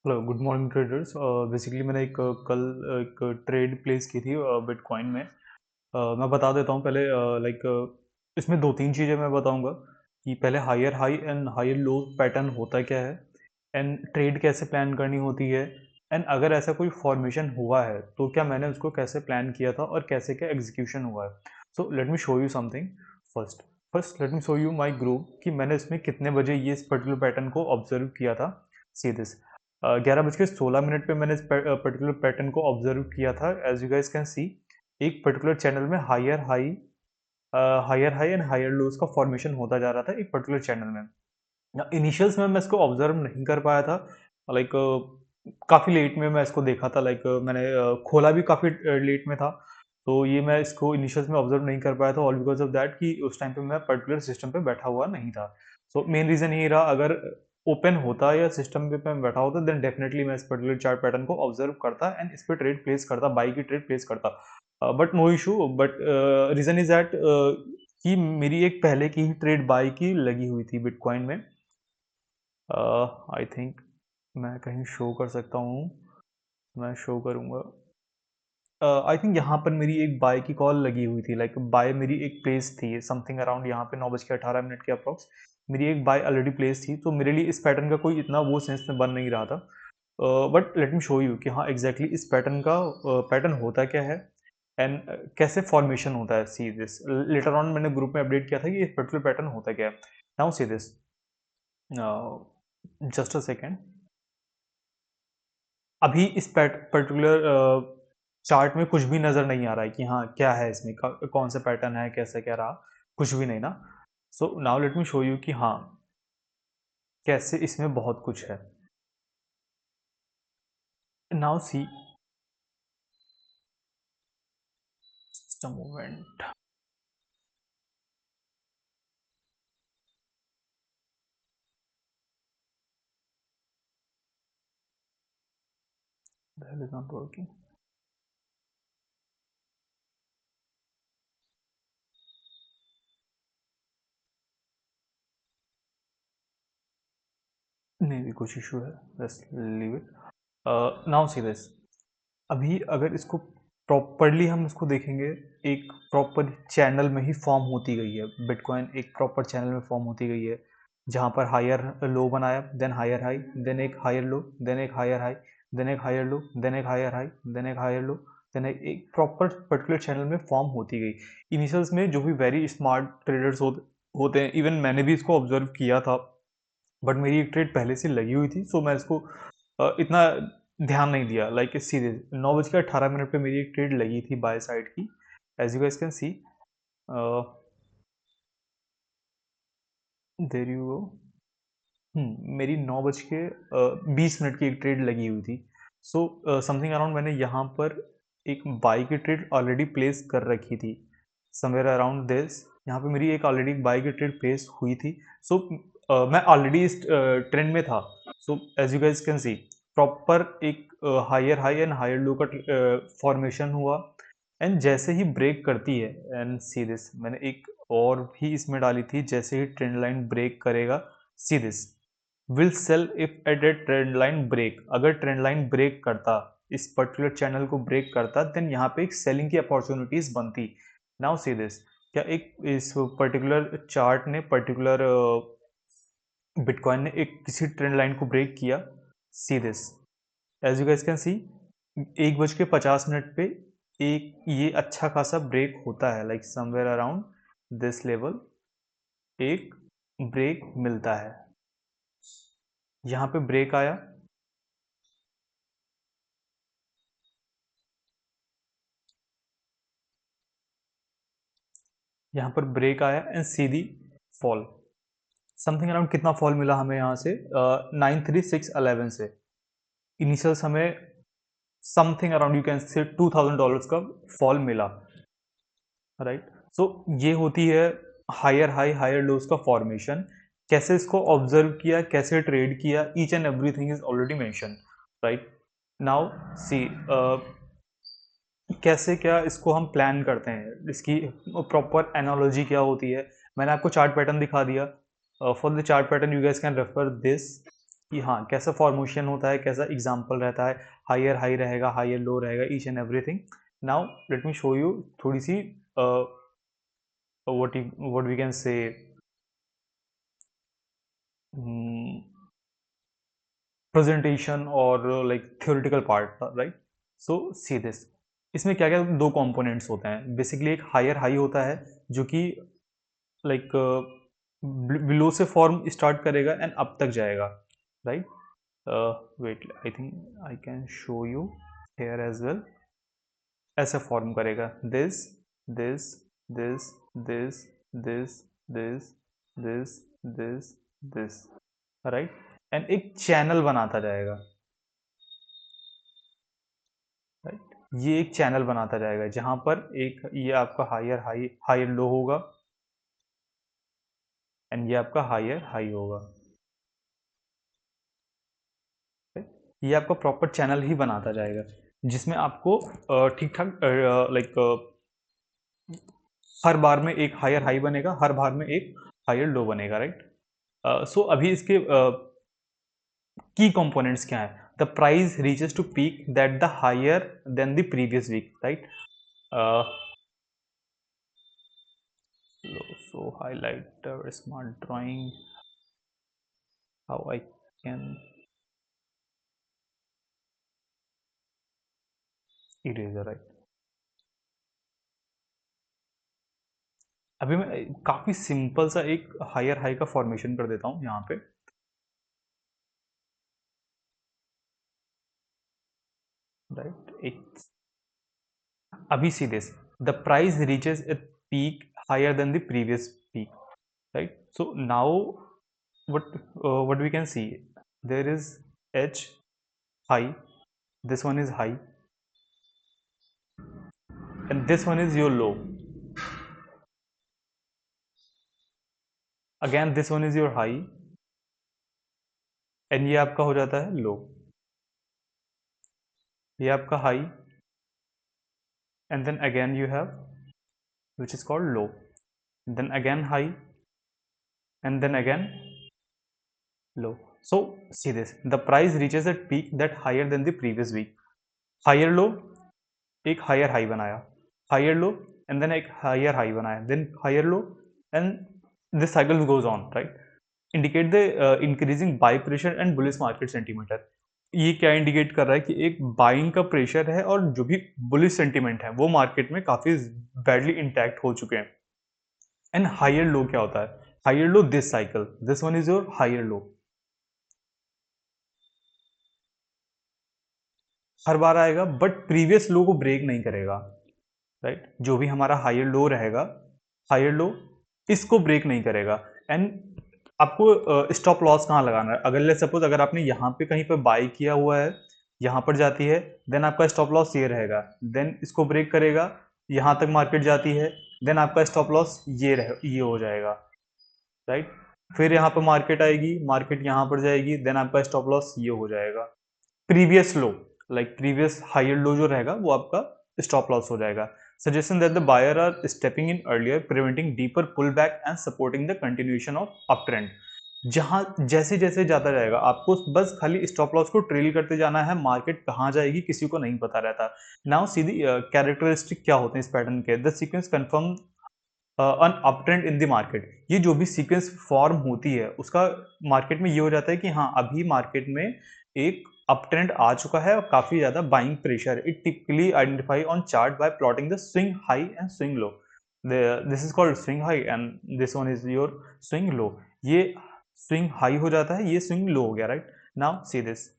Hello, good morning traders. Basically मैंने कल एक ट्रेड प्लेस की थी बिटकॉइन में। मैं बता देता हूँ पहले। इसमें दो तीन चीज़ें मैं बताऊंगा कि पहले higher high and higher low pattern होता क्या है, एंड ट्रेड कैसे प्लान करनी होती है, एंड अगर ऐसा कोई फॉर्मेशन हुआ है तो क्या मैंने उसको कैसे प्लान किया था और कैसे क्या एग्जीक्यूशन हुआ है। So let me show you something. First first let me show you my group कि मैंने इसमें कितने बजे ये इस पर्टिकुलर पैटर्न को ऑब्जर्व किया था। सी दिस 11:16 पे मैंने इस पर्टिकुलर पैटर्न को ऑब्जर्व किया था। As you guys can see, एक पर्टिकुलर चैनल में higher high and higher lows का फॉर्मेशन होता जा रहा था एक पर्टिकुलर चैनल में। इनिशियल्स में मैं इसको ऑब्जर्व नहीं कर पाया था। लाइक काफ़ी लेट में मैं इसको देखा था। मैंने खोला भी काफ़ी लेट में था। तो ये मैं इसको इनिशियल्स में ऑब्जर्व नहीं कर पाया था, ऑल बिकॉज ऑफ दैट कि उस टाइम पे मैं पर्टिकुलर सिस्टम पे बैठा हुआ नहीं था। सो मेन रीज़न यही रहा, अगर ओपन होता या सिस्टम पे मैं बैठा होता देन डेफिनेटली मैं इस पर्टिकुलर चार्ट पैटर्न को ऑब्जर्व करता एंड इस पे ट्रेड प्लेस करता, बाई की ट्रेड प्लेस करता। But no issue. But reason is that कि मेरी एक पहले की ही ट्रेड बाई की लगी हुई थी बिटकॉइन में। आई थिंक मैं कहीं शो कर सकता हूँ। मैं शो करूँगा। आई थिंक यहाँ पर मेरी एक बाय की कॉल लगी हुई थी। बाय मेरी एक प्लेस थी समथिंग अराउंड यहाँ पे 9:18 के अप्रॉक्स। मेरी एक बाय ऑलरेडी प्लेस थी, तो मेरे लिए इस पैटर्न का कोई इतना वो सेंस में बन नहीं रहा था। But let me show you कि हाँ एग्जैक्टली इस पैटर्न का पैटर्न होता क्या है एंड कैसे फॉर्मेशन होता है। सी दिस, लेटर ऑन मैंने ग्रुप में अपडेट किया था कि ये पर्टिकुलर पैटर्न होता क्या है। Now see this, just a second. अभी इस पर्टिकुलर चार्ट में कुछ भी नज़र नहीं आ रहा है कि हाँ क्या है इसमें, कौन सा पैटर्न है, कैसे क्या रहा, कुछ भी नहीं ना। So now let me show you कि हाँ कैसे इसमें बहुत कुछ है। Now see system movement. That is not working. नहीं भी कुछ इशू है, just leave it. Now see this, अभी अगर इसको प्रॉपरली हम इसको देखेंगे, एक प्रॉपर चैनल में ही फॉर्म होती गई है बिटकॉइन, एक प्रॉपर चैनल में फॉर्म होती गई है जहाँ पर हायर लो बनाया, देन हायर हाई, देन एक हायर लो, देन एक हायर हाई, देन एक हायर लो, देन एक हायर हाई, देन एक हायर लो, देन एक प्रॉपर पर्टिकुलर चैनल में फॉर्म होती गई। इनिशियल्स में जो भी वेरी स्मार्ट ट्रेडर्स होते हैं, इवन मैंने भी इसको ऑब्जर्व किया था, बट मेरी एक ट्रेड पहले से लगी हुई थी, सो मैं इसको इतना ध्यान नहीं दिया। सीधे 9:18 पे मेरी एक ट्रेड लगी थी बाय साइड की। As you guys can see, there you go. मेरी 9:20 की एक ट्रेड लगी हुई थी। सो समथिंग अराउंड मैंने यहाँ पर एक बाई की ट्रेड ऑलरेडी प्लेस कर रखी थी, समवेयर अराउंड दिस। यहाँ पे मेरी एक ऑलरेडी बाई की ट्रेड प्लेस हुई थी। सो मैं ऑलरेडी इस ट्रेंड में था। So as you guys can see, proper एक higher high and higher low का फॉर्मेशन हुआ, एंड जैसे ही ब्रेक करती है, एंड सी दिस मैंने एक और भी इसमें डाली थी, जैसे ही ट्रेंड लाइन ब्रेक करेगा, see this will sell if at a trend line break. अगर ट्रेंड लाइन ब्रेक करता, इस पर्टिकुलर चैनल को ब्रेक करता, देन यहाँ पे एक सेलिंग की अपॉर्चुनिटीज बनती। नाउ सी दिस, क्या एक इस पर्टिकुलर चार्ट ने, पर्टिकुलर बिटकॉइन ने एक किसी ट्रेंड लाइन को ब्रेक किया। See this, as you guys can see, 1:50 पे एक ये अच्छा खासा ब्रेक होता है, like somewhere around this level एक ब्रेक मिलता है। यहाँ पे ब्रेक आया, यहाँ पर ब्रेक आया and Sidhi fall. Something around कितना फॉल मिला हमें यहाँ से, 93611 से। इनिशियल हमें something around you can say $2000 का फॉल मिला, राइट। सो ये होती है हायर हाई हायर लोज का फॉर्मेशन। कैसे इसको ऑब्जर्व किया, कैसे ट्रेड किया, each and everything is already mention, right. Now see, कैसे क्या इसको हम प्लान करते हैं, इसकी प्रॉपर एनालॉजी क्या होती है। मैंने आपको चार्ट पैटर्न दिखा दिया। For the chart pattern you gas can refer this. कि हाँ, कैसा फॉर्मेशन होता है, कैसा एग्जाम्पल रहता है, हायर हाई रहेगा, हायर लो रहेगा, each and everything. Now let me show you थोड़ी सी what we can say presentation और like theoretical part, right? So see this, इसमें क्या क्या दो कंपोनेंट्स होते हैं बेसिकली। एक हायर हाई होता है जो कि लाइक बिलो से फॉर्म स्टार्ट करेगा एंड अप तक जाएगा, right? Wait, I think I can show you here as well. ऐसे फॉर्म करेगा, this this this this this this this this this, right? And एक चैनल बनाता जाएगा, राइट? ये एक चैनल बनाता जाएगा जहां पर एक ये आपका हायर हाई हायर लो होगा एंड ये आपका हायर हाई होगा, right? ये आपका प्रॉपर चैनल ही बनाता जाएगा जिसमें आपको ठीक ठाक लाइक हर बार में एक हायर हाई बनेगा, हर बार में एक हायर लो बनेगा, राइट? सो अभी इसके की कंपोनेंट्स क्या है? The price reaches to peak that the higher than the previous week, right? So highlight smart drawing, how I can eraser, right? अभी मैं काफी सिंपल सा एक हायर हाई का फॉर्मेशन कर देता हूँ यहाँ पे, राइट? एक अभी see this, the price reaches a peak higher than the previous peak, right? So now what we can see, there is h high, this one is high, and this one is your low, again this one is your high, and ये आपका हो जाता है लो, ये आपका high, and then again you have which is called low, then again high, and then again low. So see this, the price reaches a peak that higher than the previous week, higher low, एक higher high बनाया, higher low, and then एक higher high बनाया, then higher low, and this cycle goes on, right? Indicate the increasing buy pressure and bullish market sentiment है। ये क्या indicate कर रहा है कि एक बाइंग का प्रेशर है और जो भी बुलिश सेंटीमेंट है वो मार्केट में काफी बैडली इंटैक्ट हो चुके हैं। एंड हायर लो क्या होता है? Higher low this cycle, this one is your higher low, हर बार आएगा बट प्रीवियस लो को ब्रेक नहीं करेगा, राइट? जो भी हमारा हायर लो रहेगा, हायर लो इसको ब्रेक नहीं करेगा। एंड आपको स्टॉप लॉस कहाँ लगाना है? अगर लेट्स सपोज अगर आपने यहाँ पे कहीं पे बाई किया हुआ है, यहाँ पर जाती है, देन आपका स्टॉप लॉस ये रहेगा, देन इसको ब्रेक करेगा, यहाँ तक मार्केट जाती है, देन आपका स्टॉप लॉस ये हो जाएगा, राइट? फिर यहाँ पर मार्केट आएगी, मार्केट यहाँ पर जाएगी, देन आपका स्टॉप लॉस ये हो जाएगा, previous low, like previous higher low जो रहेगा वो आपका स्टॉप लॉस हो जाएगा। Suggestion that the buyer are stepping in earlier, preventing deeper pull back and supporting the continuation of up trend. जहां जैसे जैसे जाता जाएगा आपको बस खाली स्टॉप लॉस को ट्रेल करते जाना है, मार्केट कहाँ जाएगी किसी को नहीं पता रहता। नाउ सीधी कैरेक्टरिस्टिक क्या होते हैं इस पैटर्न के? The sequence confirm an up trend in the market. ये जो भी सीक्वेंस फॉर्म होती है उसका मार्केट में ये हो जाता है कि हाँ अभी मार्केट में एक अप ट्रेंड आ चुका है और काफी ज्यादा buying pressure. It typically identify on chart by plotting the swing high and swing low. This is called swing high and this one is your swing low. ये स्विंग हाई हो जाता है, ये स्विंग लो हो गया, right? Now see this,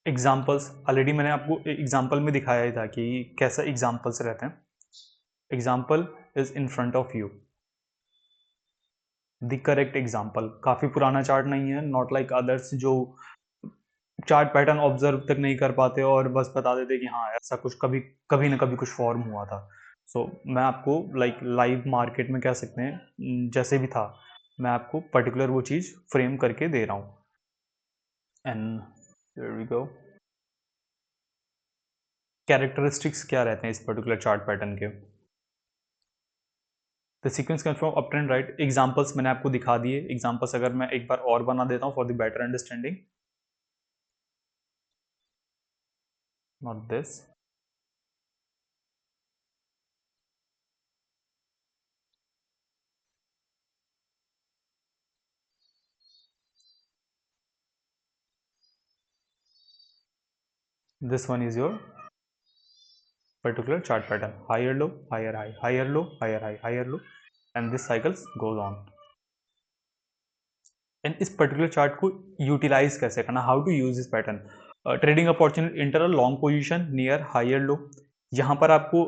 examples already मैंने आपको example में दिखाया ही था कि कैसा एग्जाम्पल्स रहते हैं। Example is in front of you, the correct example. काफी पुराना चार्ट नहीं है, नॉट लाइक अदर्स जो चार्ट पैटर्न ऑब्जर्व तक नहीं कर पाते और बस बता देते कि हाँ ऐसा कुछ कभी कभी ना कभी कुछ फॉर्म हुआ था। सो मैं आपको लाइक लाइव मार्केट में कह सकते हैं जैसे भी था, मैं आपको पर्टिकुलर वो चीज़ फ्रेम करके दे रहा हूँ। And here we go. Characteristics क्या रहते हैं इस पर्टिकुलर चार्ट पैटर्न के? The sequence comes from up trend right. Examples मैंने आपको दिखा दिए। एग्जांपल्स अगर मैं एक बार और बना देता हूँ for the better understanding. Not this. This one is your particular chart pattern, higher low, higher high, higher low, higher high, higher low, and this cycles goes on. And इस पर्टिकुलर चार्ट को utilise कैसे करना, how to use this pattern? Trading opportunity enter a long position near higher low. यहाँ पर आपको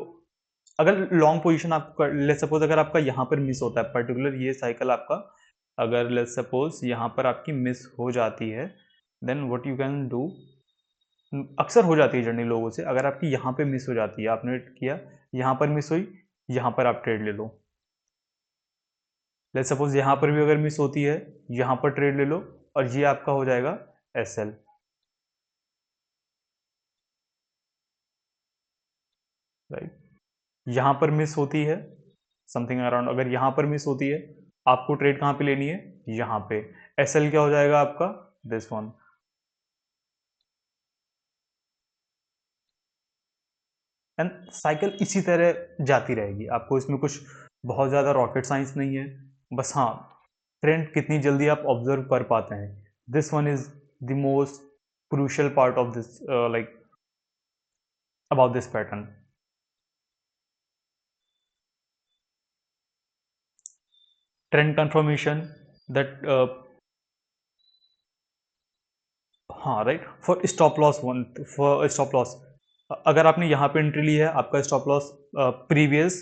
अगर long position आपको let suppose अगर आपका यहाँ पर मिस होता है पर्टिकुलर ये साइकिल आपका, अगर लेट सपोज यहाँ पर आपकी मिस हो जाती है, then what you can do, अक्सर हो जाती है जर्नी लोगों से, अगर आपकी यहाँ पे मिस हो जाती है, आपने किया यहाँ पर मिस हुई, यहाँ पर आप ट्रेड ले लो। लेट्स सपोज यहाँ पर भी अगर मिस होती है, यहाँ पर ट्रेड ले लो, और ये आपका हो जाएगा एस एल, राइट। यहाँ पर मिस होती है समथिंग अराउंड, अगर यहाँ पर मिस होती है, आपको ट्रेड कहाँ पे लेनी है, यहाँ पे। एस एल क्या हो जाएगा आपका, दिस वन। एंड साइकिल इसी तरह जाती रहेगी, आपको इसमें कुछ बहुत ज़्यादा रॉकेट साइंस नहीं है, बस हाँ ट्रेंड कितनी जल्दी आप ऑब्जर्व कर पाते हैं। This one is the most crucial part of this like about this pattern. Trend confirmation that, हाँ right, for stop loss one, for stop loss अगर आपने यहाँ पे एंट्री ली है, आपका stop loss previous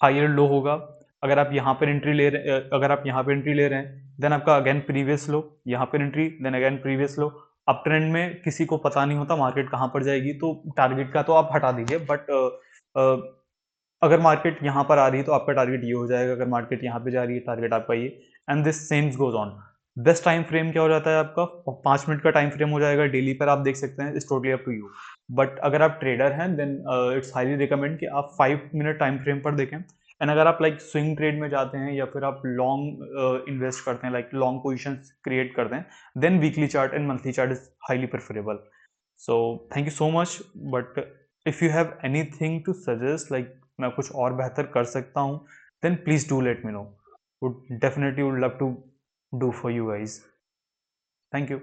higher low होगा। अगर आप यहाँ पर एंट्री ले रहे अगर आप यहाँ पे एंट्री ले रहे हैं, देन आपका अगेन प्रीवियस लो, यहाँ पर entry, then again previous low. Up trend में किसी को पता नहीं होता मार्केट कहाँ पर जाएगी, तो टारगेट का तो आप हटा दीजिए, बट अगर मार्केट यहाँ पर आ रही है तो आपका टारगेट ये हो जाएगा, अगर मार्केट यहाँ पे जा रही है टारगेट आपका ये, and this same goes on. Best time frame क्या हो जाता है आपका, 5 मिनट का टाइम फ्रेम हो जाएगा, डेली पर आप देख सकते हैं, it's totally up to you. But अगर आप ट्रेडर हैं, देन इट्स हाईली रिकमेंड कि आप 5 मिनट टाइम फ्रेम पर देखें। एंड अगर आप लाइक स्विंग ट्रेड में जाते हैं या फिर आप लॉन्ग इन्वेस्ट करते हैं, लाइक लॉन्ग पोजिशन क्रिएट करते हैं, then weekly chart and monthly chart is highly preferable. So thank you so much, but if you have anything to suggest, like मैं कुछ और बेहतर कर सकता हूँ, then please do let me know. Would definitely would love to do for you guys. Thank you.